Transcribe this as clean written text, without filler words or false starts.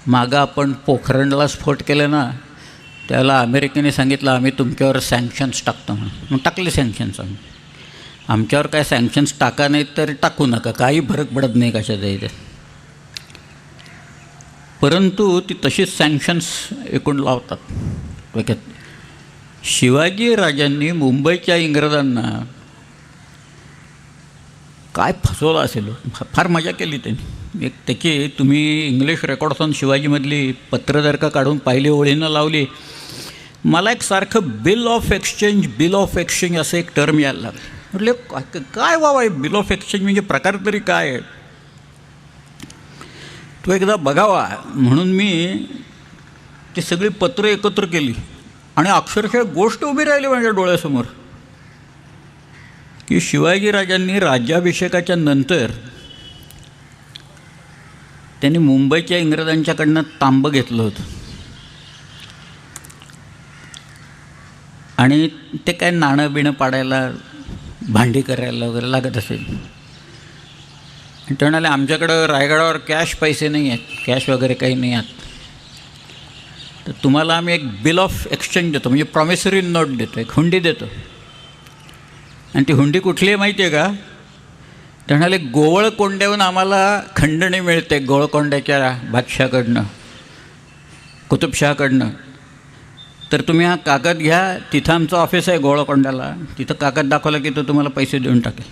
मागं आपण पोखरणला स्फोट केले ना, त्याला अमेरिकेने सांगितलं आम्ही तुमच्यावर सँक्शन्स टाकतो म्हणून. मग टाकले सँक्शन्स आम्ही. आमच्यावर काय सँक्शन्स टाका नाहीत तर टाकू नका, काही फरक पडत नाही कशाचा इथे. परंतु ती तशीच सँक्शन्स एकूण लावतात. शिवाजी राजांनी मुंबईच्या इंग्रजांना काय फसवलं असेल, फार मजा केली त्यांनी. एक त्याची तुम्ही इंग्लिश रेकॉर्ड्स ऑन शिवाजीमधली पत्र जर का काढून पाहिली, ओळीनं लावली, मला एक सारखं बिल ऑफ एक्सचेंज असं एक टर्म यायला लागलं. म्हटलं काय बाबा बिल ऑफ एक्सचेंज म्हणजे प्रकार तरी काय आहे, तो एकदा बघावा म्हणून मी ती सगळी पत्र एकत्र केली आणि अक्षरशः गोष्ट उभी राहिली माझ्या डोळ्यासमोर की शिवाजीराजांनी राज्याभिषेकाच्या नंतर त्यांनी मुंबईच्या इंग्रजांच्याकडनं तांबं घेतलं होतं आणि ते काय नाणं बिणं पाडायला, भांडी करायला वगैरे लागत असेल. आणि ते म्हणाले आमच्याकडं रायगडावर कॅश पैसे नाही आहेत, कॅश वगैरे काही नाही आहेत, तर तुम्हाला आम्ही एक बिल ऑफ एक्सचेंज देतो, म्हणजे प्रॉमिसरी नोट देतो, एक हुंडी देतो. आणि ती हुंडी कुठली आहे माहिती आहे का? ते म्हणाले गोवळकोंड्याहून आम्हाला खंडणी मिळते, गोवळकोंड्याच्या बादशाहकडनं, कुतुबशहाकडनं. तर तुम्ही हा कागद घ्या, तिथं आमचं ऑफिस आहे गोवळकोंड्याला, तिथं कागद दाखवला की तो तुम्हाला पैसे देऊन टाकेल.